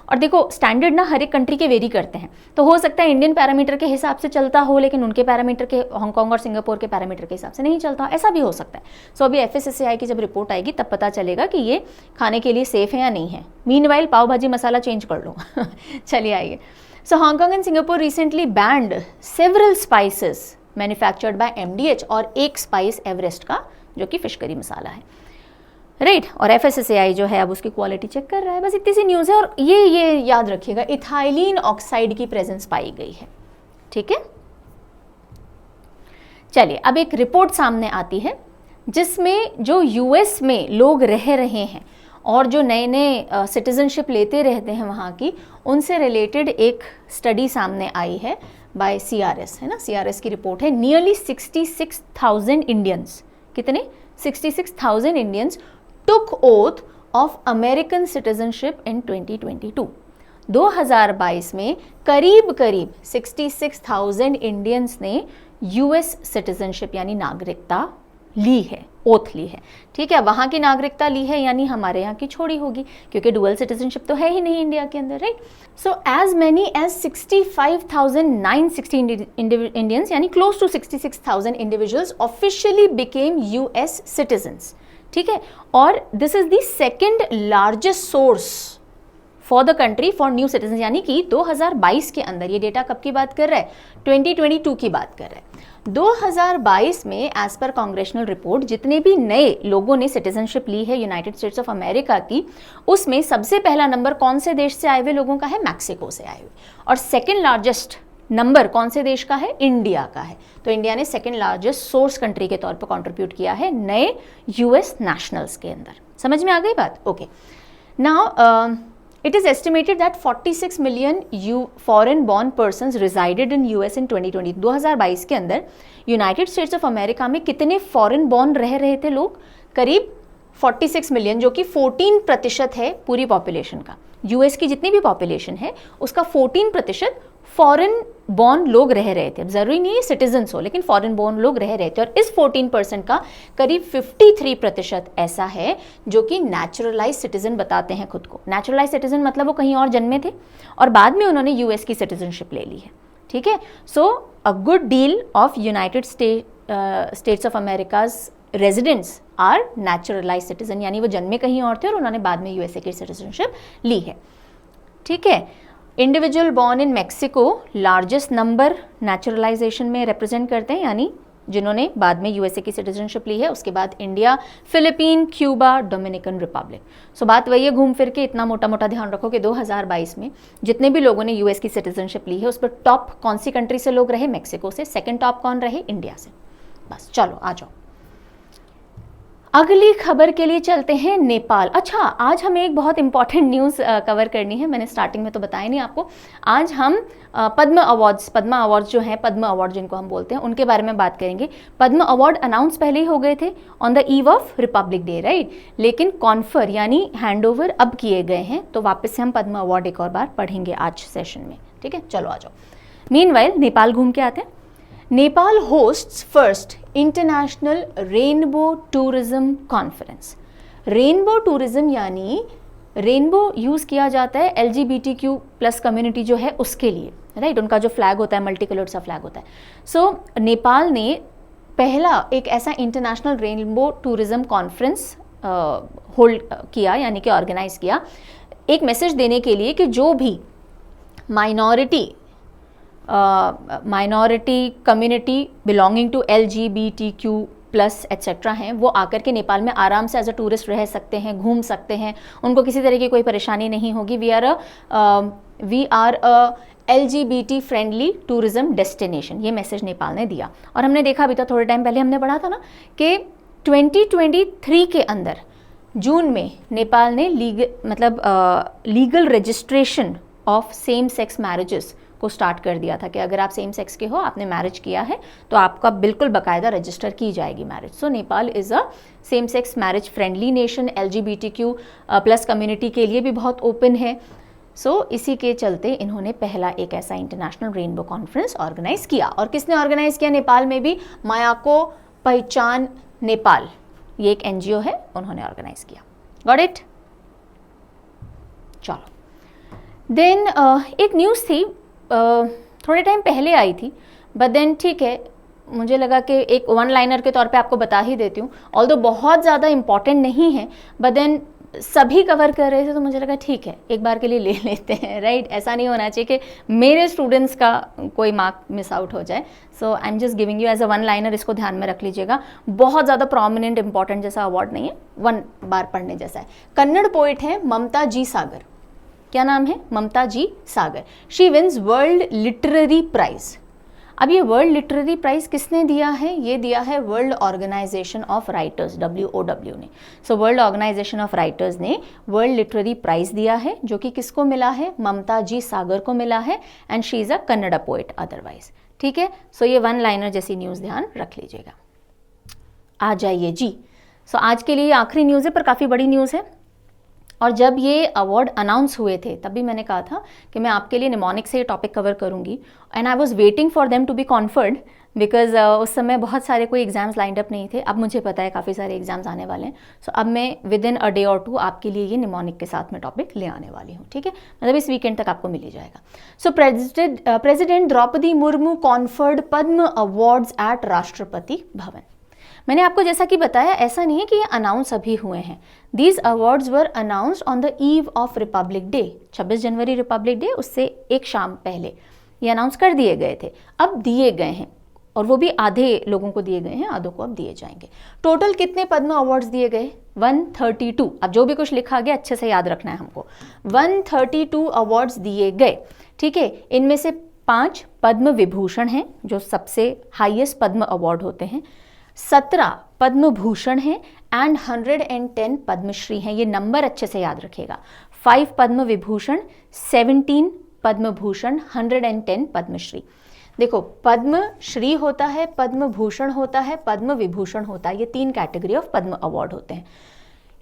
और देखो स्टैंडर्ड ना हर एक कंट्री के वेरी करते हैं, तो हो सकता है इंडियन पैरामीटर के हिसाब से चलता हो लेकिन उनके पैरामीटर के, हांगकांग और सिंगापुर के पैरामीटर के हिसाब से नहीं चलता, ऐसा भी हो सकता है। सो अभी FSSAI की जब रिपोर्ट आएगी तब पता चलेगा कि ये खाने के लिए सेफ है या नहीं है। मीनवाइल पाव भाजी मसाला चेंज कर लो। चलिए आइए। So Hong Kong and Singapore recently banned several spices manufactured by MDH और एक स्पाइस एवरेस्ट का जो कि फिश करी मसाला है, राइट। और FSSAI जो है अब उसकी क्वालिटी चेक कर रहा है। बस इतनी सी न्यूज़ है। और ये याद रखिएगा, इथाइलिन ऑक्साइड की प्रेजेंस पाई गई है। ठीक है, चलिए अब एक रिपोर्ट सामने आती है जिसमें जो US में लोग रह रहे हैं और जो नए नए सिटीजनशिप लेते रहते हैं वहाँ की, उनसे रिलेटेड एक स्टडी सामने आई है बाय CRS, है ना, CRS की रिपोर्ट है। नियरली 66,000 इंडियंस, कितने? 66,000 Indians took oath of American citizenship in 2022। 2022 में करीब 66,000 इंडियंस ने US सिटीजनशिप यानी नागरिकता ली है, ओथ ली है। ठीक है, वहाँ की नागरिकता ली है यानी हमारे यहाँ की छोड़ी होगी, क्योंकि डुअल सिटीजनशिप तो है ही नहीं इंडिया के अंदर, right. So as many as 65,960 Indians यानी close to 66,000 individuals officially became US citizens. ठीक है, और this is the second largest source for the country for new citizen, यानी कि 2022 के अंदर, ये डेटा कब की बात कर रहा है? 2022 की बात कर रहा है। 2022 में एज पर कांग्रेशनल रिपोर्ट जितने भी नए लोगों ने सिटीजनशिप ली है यूनाइटेड स्टेट्स ऑफ अमेरिका की, उसमें सबसे पहला नंबर कौन से देश से आए हुए लोगों का है? मैक्सिको से आए हुए। और सेकेंड लार्जेस्ट नंबर कौन से देश का है? इंडिया का है। तो इंडिया ने सेकेंड लार्जेस्ट सोर्स कंट्री के तौर पर कॉन्ट्रीब्यूट किया है नए US नेशनल्स के अंदर। समझ में आ गई बात? Okay, now it is estimated that 46 million foreign born persons resided in US in 2020। 2022 के अंदर यूनाइटेड स्टेट्स ऑफ अमेरिका में कितने फॉरेन बॉर्न रह रहे थे लोग? करीब 46 मिलियन, जो कि 14% है पूरी पॉपुलेशन का। US की जितनी भी पॉपुलेशन है उसका 14% फॉरेन बॉर्न लोग रह रहे थे। अब जरूरी नहीं है सिटीजन्स हो, लेकिन फॉरेन बॉर्न लोग रह रहे थे। और इस 14% का करीब 53% ऐसा है जो कि नेचुरलाइज सिटीजन बताते हैं खुद को। नेचुरलाइज सिटीजन मतलब वो कहीं और जन्मे थे और बाद में उन्होंने US की सिटीजनशिप ले ली है। ठीक है, so a good deal of United States of Americas residents are naturalise citizen, यानी वो जन्मे कहीं और थे और उन्होंने बाद में USA की सिटीजनशिप ली है। ठीक है, individual born in Mexico largest number naturalisation में रिप्रेजेंट करते हैं, यानी जिन्होंने बाद में USA की सिटीजनशिप ली है। उसके बाद India, Philippine, Cuba, Dominican Republic. So बात वही है, घूम फिर के इतना मोटा मोटा ध्यान रखो कि 2022 में जितने भी लोगों ने US की सिटीजनशिप ली है उस पर टॉप कौन सी कंट्री से लोग रहे? मैक्सिको से। सेकेंड टॉप कौन रहे? इंडिया से। बस चलो आ जाओ, अगली खबर के लिए चलते हैं नेपाल। अच्छा, आज हमें एक बहुत इंपॉर्टेंट न्यूज़ कवर करनी है, मैंने स्टार्टिंग में तो बताया नहीं आपको। आज हम पद्म अवार्ड्स जो हैं, पद्म अवार्ड जिनको हम बोलते हैं, उनके बारे में बात करेंगे। पद्म अवार्ड अनाउंस पहले ही हो गए थे on the eve of Republic day, right, लेकिन कॉन्फर यानी हैंडओवर अब किए गए हैं। तो वापस से हम पद्म अवार्ड एक और बार पढ़ेंगे आज सेशन में। ठीक है, चलो आ जाओ। मीनवाइल नेपाल घूम के आते हैं। Nepal hosts first international rainbow tourism conference. Rainbow tourism यानी रेनबो यूज़ किया जाता है LGBTQ+ कम्युनिटी जो है उसके लिए, राइट। उनका जो फ्लैग होता है मल्टी कलर्ड सा फ्लैग होता है। सो नेपाल ने पहला एक ऐसा international rainbow tourism conference hold किया, यानी कि ऑर्गेनाइज किया, एक मैसेज देने के लिए कि जो भी minority community belonging to LGBTQ+ etcetera हैं, वो आकर के नेपाल में आराम से एज अ टूरिस्ट रह सकते हैं, घूम सकते हैं, उनको किसी तरह की कोई परेशानी नहीं होगी। We are a LGBT friendly tourism destination, ये मैसेज नेपाल ने दिया। और हमने देखा अभी तो थोड़े टाइम पहले हमने पढ़ा था ना कि 2023 के अंदर जून में नेपाल ने legal registration of same sex marriages को स्टार्ट कर दिया था कि अगर आप सेम सेक्स के हो, आपने मैरिज किया है, तो आपका बिल्कुल बाकायदा रजिस्टर की जाएगी marriage. So Nepal is a same sex marriage friendly nation, LGBTQ+ community के लिए भी बहुत ओपन है। सो इसी के चलते इन्होंने पहला एक ऐसा इंटरनेशनल रेनबो कॉन्फ्रेंस ऑर्गेनाइज किया। और किसने ऑर्गेनाइज किया नेपाल में भी? मायाको पहचान नेपाल, ये एक NGO है, उन्होंने ऑर्गेनाइज किया। Got it? चलो देन एक न्यूज़ थी, थोड़े टाइम पहले आई थी, बट देन ठीक है, मुझे लगा कि एक वन लाइनर के तौर पे आपको बता ही देती हूँ। ऑल्दो बहुत ज़्यादा इंपॉर्टेंट नहीं है, बट देन सभी कवर कर रहे थे तो मुझे लगा ठीक है एक बार के लिए ले लेते हैं, राइट। ऐसा नहीं होना चाहिए कि मेरे स्टूडेंट्स का कोई मार्क मिस आउट हो जाए। So I am just giving you as a one liner, इसको ध्यान में रख लीजिएगा। बहुत ज़्यादा प्रोमिनेंट इंपॉर्टेंट जैसा अवार्ड नहीं है, वन बार पढ़ने जैसा है। कन्नड़ पोइट है ममता जी सागर। क्या नाम है? Mamata ji Sagar. She wins world literary prize. अब ये वर्ल्ड लिटरेरी प्राइज किसने दिया है? ये दिया है World Organisation of Writers, WOW ने। So World Organisation of Writers ने वर्ल्ड लिटरेरी प्राइज दिया है, जो कि किसको मिला है? ममता जी सागर को मिला है, and she is a Kannada poet otherwise. ठीक है, सो ये वन लाइनर जैसी न्यूज़ ध्यान रख लीजिएगा। आ जाइए जी। सो आज के लिए आखिरी न्यूज़ है, पर काफ़ी बड़ी न्यूज़ है। और जब ये अवार्ड अनाउंस हुए थे तब भी मैंने कहा था कि मैं आपके लिए निमोनिक से ये टॉपिक कवर करूंगी, and I was waiting for them to be conferred, because उस समय बहुत सारे कोई एग्जाम्स लाइंड अप नहीं थे। अब मुझे पता है काफ़ी सारे एग्जाम्स आने वाले हैं। सो अब मैं विद इन अ डे और टू आपके लिए ये निमोनिक के साथ में टॉपिक ले आने वाली हूँ। ठीक है, मतलब इस वीकेंड तक आपको मिल ही जाएगा। So president Droupadi Murmu conferred Padma awards at Rashtrapati Bhavan. मैंने आपको जैसा कि बताया, ऐसा नहीं है कि ये अनाउंस अभी हुए हैं। These awards were announced on the eve of Republic day. 26 January Republic day, उससे एक शाम पहले ये अनाउंस कर दिए गए थे। अब दिए गए हैं, और वो भी आधे लोगों को दिए गए हैं, आधों को अब दिए जाएंगे। टोटल कितने पद्म अवार्ड्स दिए गए? 132। अब जो भी कुछ लिखा गया अच्छे से याद रखना है हमको। 132 अवार्ड्स दिए गए। ठीक है, इनमें से 5 पद्म विभूषण हैं, जो सबसे हाईएस्ट पद्म अवार्ड होते हैं। 17 पद्म भूषण हैं एंड 110 पद्मश्री हैं। ये नंबर अच्छे से याद रखिएगा। 5 पद्म विभूषण, 17 पद्म भूषण, 110 पद्मश्री। देखो, पद्म श्री होता है, पद्म भूषण होता है, पद्म विभूषण होता है। ये 3 कैटेगरी ऑफ पद्म अवार्ड होते हैं।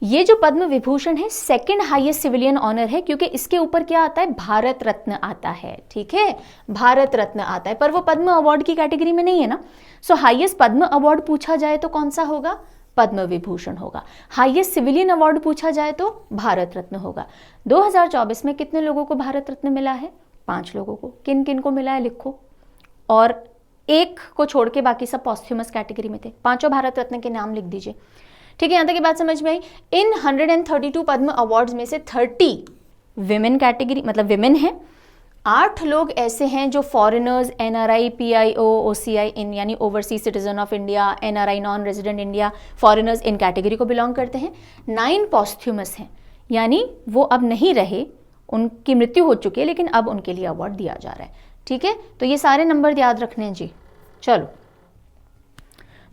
ये जो पद्म विभूषण है सेकंड हाईएस्ट सिविलियन ऑनर है, क्योंकि इसके ऊपर क्या आता है? भारत रत्न आता है। ठीक है, भारत रत्न आता है, पर वो पद्म अवार्ड की कैटेगरी में नहीं है ना। सो हाईएस्ट पद्म अवार्ड पूछा जाए तो कौन सा होगा? पद्म विभूषण होगा। हाईएस्ट सिविलियन अवार्ड पूछा जाए तो भारत रत्न होगा। 2024 में कितने लोगों को भारत रत्न मिला है? 5 लोगों को। किन किन को मिला है लिखो, और एक को छोड़ के बाकी सब पॉस्थ्यूमस कैटेगरी में थे। 5 भारत रत्न के नाम लिख दीजिए। ठीक है, यहाँ तक की बात समझ में आई। इन 132 पद्म अवार्ड्स में से 30 विमेन कैटेगरी, मतलब विमेन हैं। 8 लोग ऐसे हैं जो फॉरेनर्स, NRI, PIO, OCI इन यानी overseas citizen of India, NRI non resident India, foreigners in category को बिलोंग करते हैं। 9 पॉस्थ्यूमस हैं, यानी वो अब नहीं रहे, उनकी मृत्यु हो चुकी है, लेकिन अब उनके लिए अवार्ड दिया जा रहा है। ठीक है, तो ये सारे नंबर याद रखने हैं जी। चलो,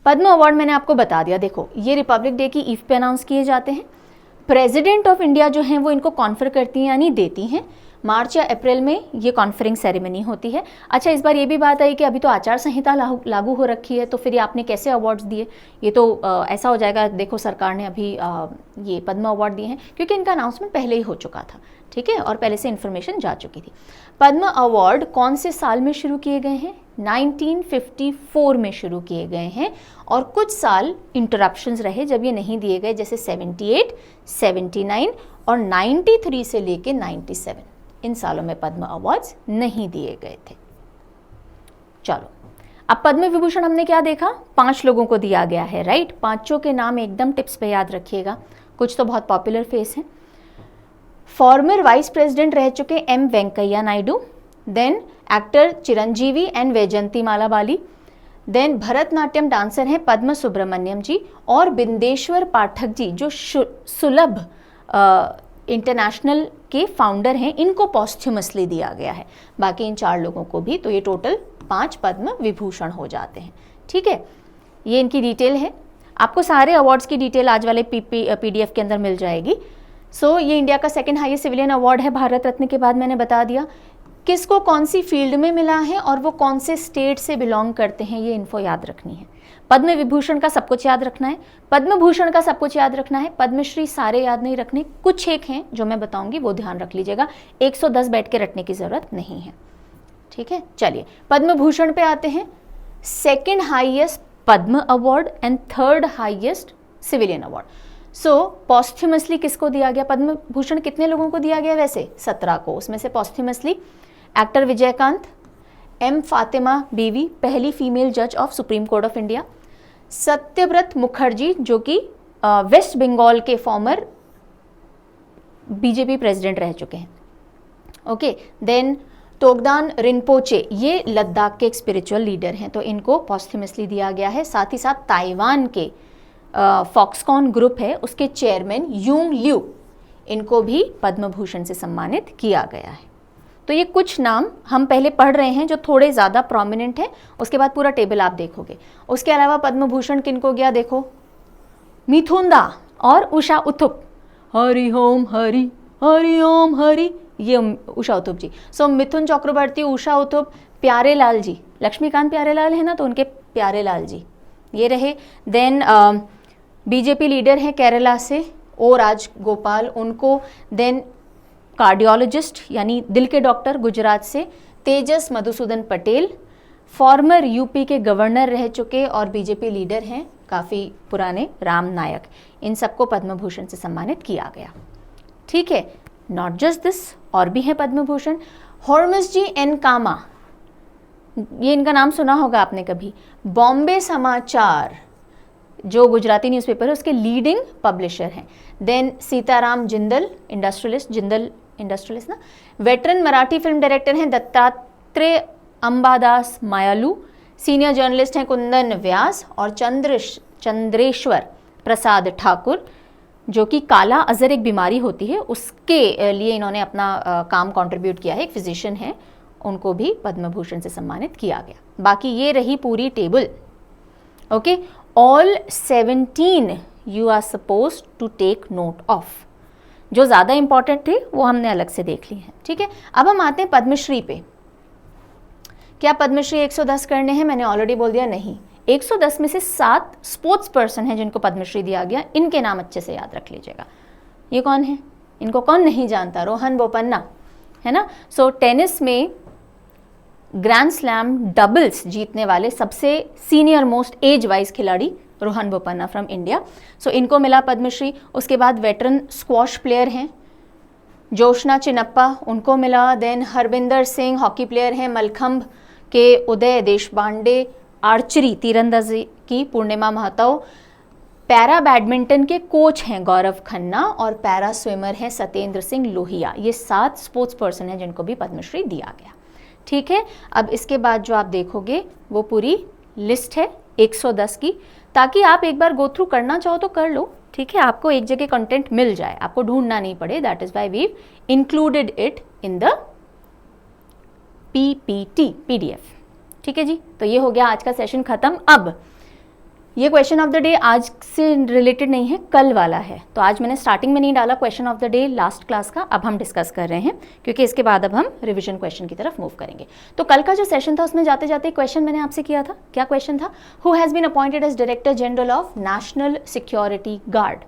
पद्म अवार्ड मैंने आपको बता दिया। देखो, ये रिपब्लिक डे की ईव पे अनाउंस किए जाते हैं। प्रेसिडेंट ऑफ इंडिया जो हैं वो इनको कॉन्फर करती हैं, यानी देती हैं। मार्च या अप्रैल में ये कॉन्फरिंग सेरेमनी होती है। अच्छा, इस बार ये भी बात आई कि अभी तो आचार संहिता लागू हो रखी है, तो फिर ये आपने कैसे अवार्ड्स दिए? ये तो ऐसा हो जाएगा, देखो सरकार ने अभी ये पद्म अवार्ड दिए हैं, क्योंकि इनका अनाउंसमेंट पहले ही हो चुका था। ठीक है, और पहले से इन्फॉर्मेशन जा चुकी थी। पद्म अवार्ड कौन से साल में शुरू किए गए हैं? 1954 में शुरू किए गए हैं और कुछ साल इंटरप्शंस रहे जब ये नहीं दिए गए, जैसे 78, 79 और 93 से लेके 97, इन सालों में पद्म अवार्ड्स नहीं दिए गए थे। चलो, अब पद्म विभूषण हमने क्या देखा, 5 लोगों को दिया गया है, राइट। 5 के नाम एकदम टिप्स पे याद रखिएगा, कुछ तो बहुत पॉपुलर फेस हैं। फॉर्मर वाइस प्रेसिडेंट रह चुके M Venkaiah Naidu, then actor Chiranjeevi and Vyjayanthimala Bali, then Bharatanatyam dancer हैं पद्म सुब्रमण्यम जी, और बिंदेश्वर पाठक जी जो सुलभ इंटरनेशनल के फाउंडर हैं, इनको पॉस्थ्यूमसली दिया गया है। बाकी इन 4 लोगों को भी, तो ये टोटल 5 पद्म विभूषण हो जाते हैं। ठीक है, ये इनकी डिटेल है। आपको सारे अवार्ड्स की डिटेल आज वाले PDF के अंदर मिल जाएगी। सो ये इंडिया का 2nd हाईएस्ट सिविलियन अवार्ड है, भारत रत्न के बाद मैंने बता दिया। किसको कौन सी फील्ड में मिला है और वो कौन से स्टेट से बिलोंग करते हैं, ये इन्फो याद रखनी है। पद्म विभूषण का सब कुछ याद रखना है, पद्म भूषण का सब कुछ याद रखना है, पद्मश्री सारे याद नहीं रखने, कुछ एक हैं जो मैं बताऊंगी वो ध्यान रख लीजिएगा। 110 बैठ के रटने की जरूरत नहीं है। ठीक है, चलिए पद्म भूषण पे आते हैं। 2nd highest Padma award and 3rd highest civilian award. So posthumously किसको दिया गया पद्म भूषण, कितने लोगों को दिया गया, वैसे 17 को, उसमें से posthumously actor Vijayakanth, M Fathima Beevi, पहली फीमेल जज of Supreme Court of India, Satyabrata Mukherjee जो कि वेस्ट बंगाल के फॉर्मर बीजेपी प्रेसिडेंट रह चुके हैं। ओके, देन तोगदान रिनपोचे, ये लद्दाख के एक स्पिरिचुअल लीडर हैं, तो इनको पॉस्थ्यूमसली दिया गया है। साथ ही साथ ताइवान के फॉक्सकॉन ग्रुप है, उसके चेयरमैन यूंग ल्यू, इनको भी पद्म भूषण से सम्मानित किया गया है। तो ये कुछ नाम हम पहले पढ़ रहे हैं जो थोड़े ज़्यादा प्रोमिनेंट है, उसके बाद पूरा टेबल आप देखोगे। उसके अलावा पद्म भूषण किनको गया देखो, मिथुन दा और उषा उथुप, हरि ओम हरि, हरि ओम हरि, ये उषा उथुप जी। सो मिथुन चक्रवर्ती, उषा उथुप, प्यारे लाल जी, लक्ष्मीकांत प्यारे लाल है ना, तो उनके प्यारे लाल जी ये रहे। देन बीजेपी लीडर हैं केरला से ओ राजगोपाल, उनको। देन कार्डियोलॉजिस्ट यानी दिल के डॉक्टर गुजरात से तेजस मधुसूदन पटेल, फॉर्मर यूपी के गवर्नर रह चुके और बीजेपी लीडर हैं काफ़ी पुराने राम नायक, इन सबको पद्म भूषण से सम्मानित किया गया। ठीक है, नॉट जस्ट दिस, और भी हैं पद्म भूषण। हॉर्मस जी एन कामा, ये इनका नाम सुना होगा आपने कभी, बॉम्बे समाचार जो गुजराती न्यूज़पेपर है उसके लीडिंग पब्लिशर हैं। Then Sitaram Jindal, industrialist, Jindal industrialist ना, वेटरन मराठी फिल्म डायरेक्टर हैं दत्तात्रेय अंबादास मायालू, सीनियर जर्नलिस्ट हैं कुंदन व्यास, और चंद्रेश्वर प्रसाद ठाकुर जो कि काला अजर एक बीमारी होती है उसके लिए इन्होंने अपना काम कंट्रीब्यूट किया है, एक फिजिशियन है, उनको भी पद्म भूषण से सम्मानित किया गया। बाकी ये रही पूरी table. Okay, all 17 you are suppose to take note of, जो ज़्यादा इंपॉर्टेंट थे वो हमने अलग से देख ली हैं। ठीक है, अब हम आते हैं पद्मश्री पे। क्या पद्मश्री 110 करने हैं? मैंने ऑलरेडी बोल दिया नहीं। 110 में से 7 स्पोर्ट्स पर्सन हैं जिनको पद्मश्री दिया गया, इनके नाम अच्छे से याद रख लीजिएगा। ये कौन है? इनको कौन नहीं जानता? रोहन बोपन्ना, है ना। सो टेनिस में ग्रैंड स्लैम डबल्स जीतने वाले सबसे सीनियर मोस्ट एज वाइज खिलाड़ी रोहन बोपन्ना फ्रॉम इंडिया, सो इनको मिला पद्मश्री। उसके बाद वेटरन स्क्वॉश प्लेयर हैं जोशना चिनप्पा, उनको मिला। Then Harvinder Singh hockey player हैं, मलखंभ के उदय देशपांडे, आर्चरी तीरंदाजी की पूर्णिमा महतो, पैरा बैडमिंटन के कोच हैं गौरव खन्ना, और पैरा स्विमर हैं सत्येंद्र सिंह लोहिया। ये 7 स्पोर्ट्स पर्सन हैं जिनको भी पद्मश्री दिया गया। ठीक है, अब इसके बाद जो आप देखोगे वो पूरी लिस्ट है 110 की, ताकि आप एक बार गो थ्रू करना चाहो तो कर लो। ठीक है, आपको एक जगह कंटेंट मिल जाए, आपको ढूंढना नहीं पड़े। That is why we included it in the PPT PDF। ठीक है जी, तो ये हो गया आज का सेशन खत्म। अब ये क्वेश्चन ऑफ द डे आज से रिलेटेड नहीं है, कल वाला है, तो आज मैंने स्टार्टिंग में नहीं डाला question of the day last class का, अब हम डिस्कस कर रहे हैं क्योंकि इसके बाद अब हम रिवीजन क्वेश्चन की तरफ मूव करेंगे। तो कल का जो सेशन था उसमें जाते जाते क्वेश्चन मैंने आपसे किया था। क्या क्वेश्चन था? Who has been appointed as director general of National Security Guard.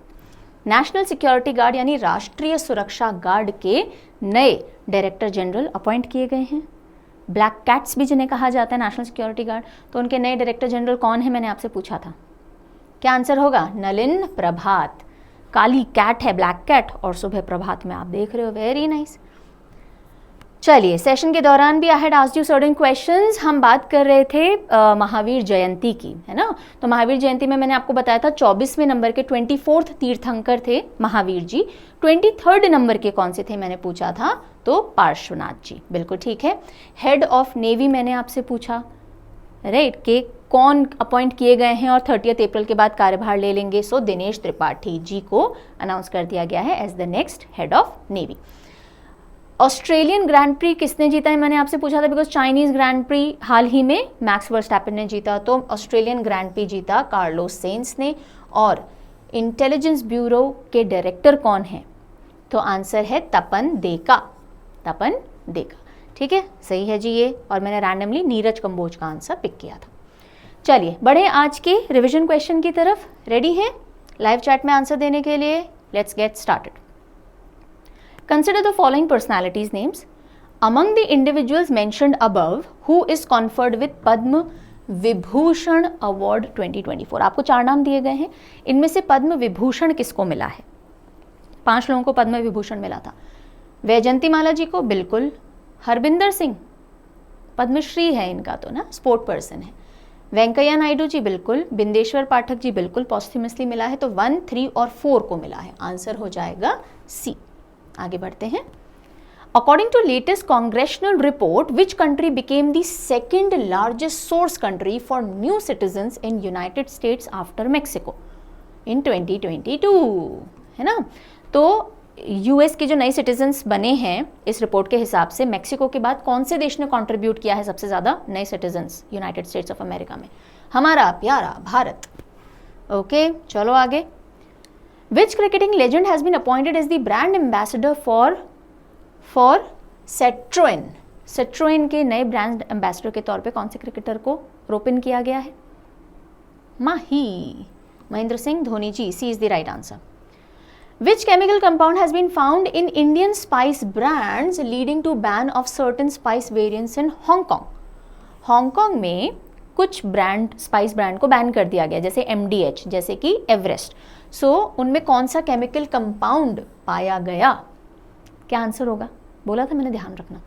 National Security Guard यानी राष्ट्रीय सुरक्षा गार्ड के नए डायरेक्टर जनरल अपॉइंट किए गए हैं। ब्लैक कैट्स भी जिन्हें कहा जाता है, नेशनल सिक्योरिटी गार्ड, तो उनके नए डायरेक्टर जनरल कौन है, मैंने आपसे पूछा था। क्या आंसर होगा? नलिन प्रभात। काली कैट है, ब्लैक कैट, और सुबह प्रभात में आप देख रहे हो, वेरी नाइस। चलिए, सेशन के दौरान भी I had asked you certain questions. हम बात कर रहे थे महावीर जयंती की, है ना। तो महावीर जयंती में मैंने आपको बताया था 24वें नंबर के 24th तीर्थंकर थे महावीर जी। 23rd नंबर के कौन से थे मैंने पूछा था, तो पार्श्वनाथ जी, बिल्कुल ठीक है। हेड ऑफ नेवी मैंने आपसे पूछा, राइट, कि कौन अपॉइंट किए गए हैं और 30 अप्रैल के बाद कार्यभार ले लेंगे। सो दिनेश त्रिपाठी जी को अनाउंस कर दिया गया है as the next head of navy. Australian Grand Prix किसने जीता है, मैंने आपसे पूछा था, बिकॉज चाइनीज ग्रैंड प्री हाल ही में मैक्स वर्स्टैपेन ने जीता, तो ऑस्ट्रेलियन ग्रैंड प्री जीता कार्लोस सेंस ने। और इंटेलिजेंस ब्यूरो के डायरेक्टर कौन है, तो आंसर है तपन देका। तपन देका, ठीक है, सही है जी ये। और मैंने रैंडमली नीरज कंबोज का आंसर पिक किया था। चलिए बढ़े आज के रिवीजन क्वेश्चन की तरफ। रेडी है लाइव चैट में आंसर देने के लिए? Let's get started. Consider the following personalities' names. Among the individuals mentioned above, who is conferred with Padma Vibhushan Award 2024? आपको 4 नाम दिए गए हैं, इनमें से पद्म विभूषण किसको मिला है? 5 लोगों को पद्म विभूषण मिला था। वैजंती माला जी को, बिल्कुल। हरबिंदर सिंह, पद्मश्री है इनका तो ना, स्पोर्ट पर्सन है। वेंकैया नायडू जी, बिल्कुल। बिंदेश्वर पाठक जी, बिल्कुल, पॉस्ट्यूमसली मिला है। तो 1, 3 और 4 को मिला है, आंसर हो जाएगा सी। आगे बढ़ते हैं। According to latest congressional report, which country became the second largest source country for new citizens in United States after Mexico in 2022, है ना। तो यूएस के जो नए सिटीजन्स बने हैं इस रिपोर्ट के हिसाब से, मेक्सिको के बाद कौन से देश ने कंट्रीब्यूट किया है सबसे ज्यादा नए citizens United States of America में? हमारा प्यारा भारत। ओके, चलो आगे। Which cricketing legend has been appointed as the brand ambassador for Citroën? Citroën के नए ब्रांड एम्बेसडर के तौर पे कौन से क्रिकेटर को रोपिन किया गया है? Mahendra Singh Dhoni ji. C is the right answer. Which chemical compound has been found in Indian spice brands leading to ban of certain spice variants in Hong Kong? Hong Kong में कुछ ब्रांड, स्पाइस ब्रांड को बैन कर दिया गया, जैसे MDH, जैसे कि Everest. सो उनमें कौन सा केमिकल कंपाउंड पाया गया? क्या आंसर होगा? बोला था मैंने, ध्यान रखना,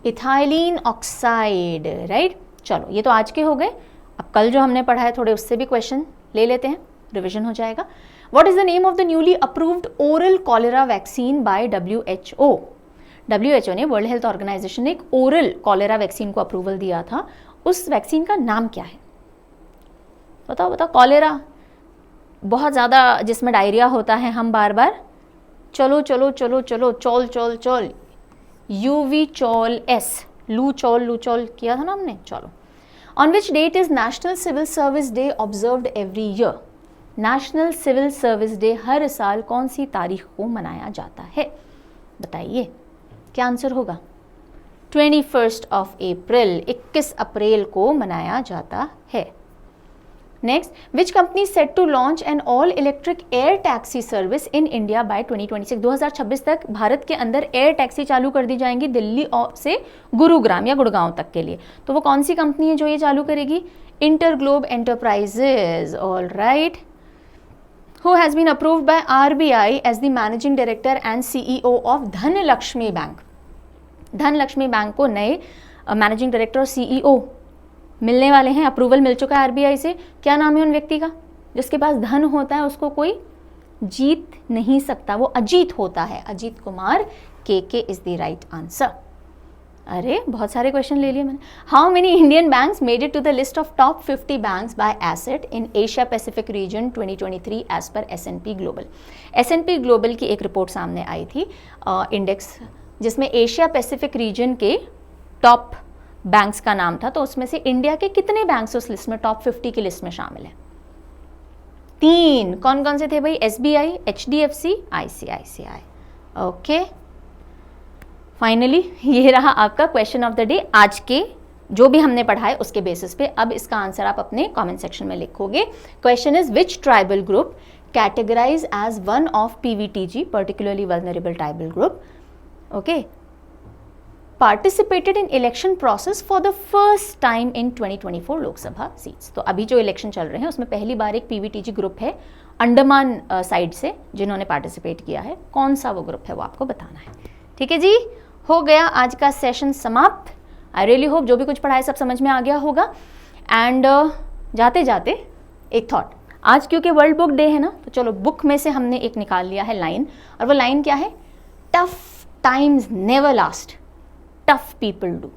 इथाइलिन ऑक्साइड, राइट। चलो ये तो आज के हो गए। अब कल जो हमने पढ़ा है थोड़े उससे भी क्वेश्चन ले लेते हैं, रिविजन हो जाएगा। What is the name of the newly approved oral cholera vaccine by WHO? WHO ने, वर्ल्ड हेल्थ ऑर्गेनाइजेशन ने एक ओरल कॉलेरा वैक्सीन को अप्रूवल दिया था। उस वैक्सीन का नाम क्या है? बताओ बताओ। कॉलेरा बहुत ज़्यादा जिसमें डायरिया होता है, हम बार बार चलो चलो चलो चलो चोल चोल चोल, UV चोल S, लू चोल किया था ना हमने। चलो, on which date is national civil service day observed every year? National civil service day हर साल कौन सी तारीख को मनाया जाता है? बताइए क्या आंसर होगा? 21 अप्रैल, 21 अप्रैल को मनाया जाता है। Next, which company set to launch an all electric air taxi service in India by 2026? 2026 तक भारत के अंदर एयर टैक्सी चालू कर दी जाएंगी दिल्ली से गुरुग्राम या गुड़गांव तक के लिए। तो वो कौन सी कंपनी है जो ये चालू करेगी? InterGlobe enterprises, all right. Who has been approved by RBI as the managing director and CEO of Dhanlaxmi bank? Dhanlaxmi bank को नए मैनेजिंग डायरेक्टर और CEO मिलने वाले हैं, अप्रूवल मिल चुका है RBI से। क्या नाम है उन व्यक्ति का? जिसके पास धन होता है उसको कोई जीत नहीं सकता, वो अजीत होता है। Ajit Kumar KK is the right answer. अरे बहुत सारे क्वेश्चन ले लिए मैंने। How many Indian banks made it to the list of top 50 banks by asset in Asia Pacific region 2023 as per S&P global? S&P global की एक रिपोर्ट सामने आई थी, इंडेक्स, जिसमें एशिया पैसिफिक रीजन के टॉप बैंक्स का नाम था। तो उसमें से इंडिया के कितने बैंक्स उस लिस्ट में, टॉप 50 की लिस्ट में शामिल है? 3। कौन कौन से थे भाई? SBI, HDFC, ICICI। Okay, finally ये रहा आपका क्वेश्चन ऑफ द डे। आज के जो भी हमने पढ़ा है उसके बेसिस पे अब इसका आंसर आप अपने कमेंट सेक्शन में लिखोगे। Question is which tribal group categorise as one of PVTG, particularly vulnerable tribal group? Okay, participated in election process for the first time in 2024 Lok Sabha seats. तो अभी जो इलेक्शन चल रहे हैं उसमें पहली बार एक पीवीटीजी ग्रुप है अंडमान साइड से जिन्होंने पार्टिसिपेट किया है। कौन सा वो ग्रुप है वो आपको बताना है। ठीक है जी, हो गया आज का सेशन समाप्त। आई रियली होप जो भी कुछ पढ़ाया सब समझ में आ गया होगा। एंड जाते जाते एक थॉट, आज क्योंकि वर्ल्ड बुक डे है ना, तो चलो बुक में से हमने एक निकाल लिया है लाइन, और वो लाइन क्या है? Tough times never last, tough people do.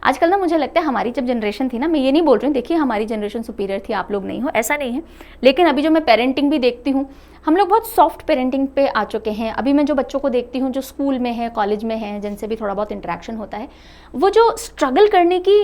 आजकल ना मुझे लगता है हमारी जब जनरेशन थी ना, मैं ये नहीं बोल रही हूँ देखिए हमारी जनरेशन सुपीरियर थी, आप लोग नहीं हो, ऐसा नहीं है, लेकिन अभी जो मैं पेरेंटिंग भी देखती हूँ, हम लोग बहुत सॉफ्ट पेरेंटिंग पे आ चुके हैं। अभी मैं जो बच्चों को देखती हूँ जो स्कूल में है, कॉलेज में है, जिनसे भी थोड़ा बहुत इंटरेक्शन होता है, वो जो स्ट्रगल करने की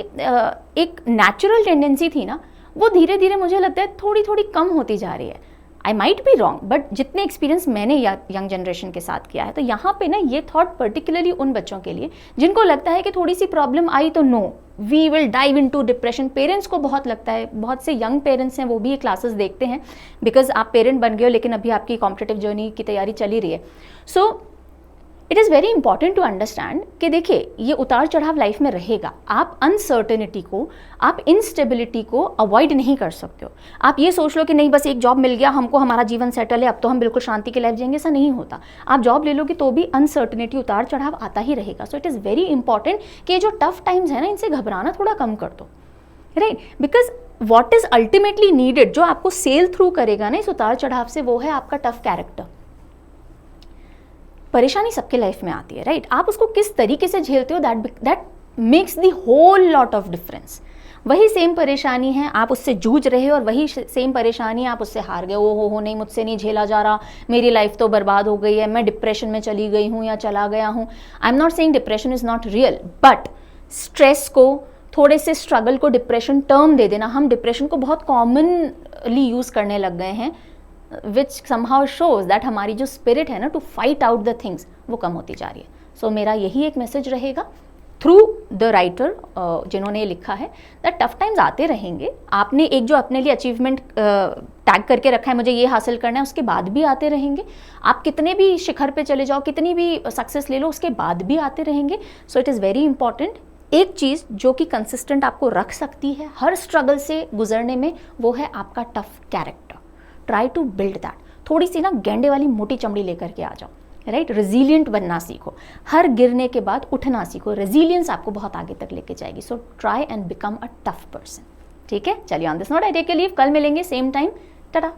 एक नेचुरल टेंडेंसी थी ना, वो धीरे धीरे मुझे लगता है थोड़ी थोड़ी कम होती जा रही है। I might be wrong, but जितने एक्सपीरियंस मैंने यंग जनरेशन के साथ किया है, तो यहाँ पे ना ये थॉट पर्टिकुलरली उन बच्चों के लिए जिनको लगता है कि थोड़ी सी प्रॉब्लम आई तो no we will dive into depression. Parents को बहुत लगता है, बहुत से यंग पेरेंट्स हैं वो भी ये क्लासेस देखते हैं, बिकॉज आप पेरेंट बन गए हो लेकिन अभी आपकी कॉम्पिटिटिव जर्नी की तैयारी चली रही है। So it is very important to understand कि देखिए ये उतार चढ़ाव लाइफ में रहेगा। आप अनसर्टेनिटी को, आप इनस्टेबिलिटी को अवॉइड नहीं कर सकते हो। आप ये सोच लो कि नहीं बस एक जॉब मिल गया हमको, हमारा जीवन सेटल है, अब तो हम बिल्कुल शांति के लाइफ जिएंगे, ऐसा नहीं होता। आप जॉब ले लोगे तो भी अनसर्टेनिटी, उतार चढ़ाव आता ही रहेगा। सो इट इज़ वेरी इंपॉर्टेंट कि जो टफ टाइम्स है ना, इनसे घबराना थोड़ा कम कर दो, right? Because what is ultimately needed, जो आपको सेल थ्रू करेगा ना इस उतार चढ़ाव से, वो है आपका टफ कैरेक्टर। परेशानी सबके लाइफ में आती है, राइट? आप उसको किस तरीके से झेलते हो, that makes the whole lot of difference. वही सेम परेशानी है, आप उससे जूझ रहे हो, और वही सेम परेशानी है आप उससे हार गए, ओ हो नहीं मुझसे नहीं झेला जा रहा, मेरी लाइफ तो बर्बाद हो गई है, मैं डिप्रेशन में चली गई हूँ या चला गया हूँ। I am not saying depression is not real, but stress को, थोड़े से स्ट्रगल को डिप्रेशन टर्म दे देना, हम डिप्रेशन को बहुत कॉमनली यूज करने लग गए हैं, विच समहाउ शोज दैट हमारी जो स्पिरिट है ना to fight out the things, वो कम होती जा रही है। सो मेरा यही एक मैसेज रहेगा थ्रू द राइटर जिन्होंने ये लिखा है, दैट टफ टाइम्स आते रहेंगे। आपने एक जो अपने लिए अचीवमेंट टैग करके रखा है, मुझे ये हासिल करना है, उसके बाद भी आते रहेंगे। आप कितने भी शिखर पे चले जाओ, कितनी भी सक्सेस ले लो, उसके बाद भी आते रहेंगे। सो इट इज़ वेरी इंपॉर्टेंट। एक चीज़ जो कि कंसिस्टेंट आपको रख सकती है हर स्ट्रगल से गुजरने में, वो है आपका tough character. Try to build that. थोड़ी सी ना गेंडे वाली मोटी चमड़ी लेकर के आ जाओ, राइट? रेजिलियंट बनना सीखो, हर गिरने के बाद उठना सीखो। रेजिलियंस आपको बहुत आगे तक लेके जाएगी। So try and become a tough person. ठीक है, चलिए on this note I take a leave. कल मिलेंगे सेम टाइम, टाटा।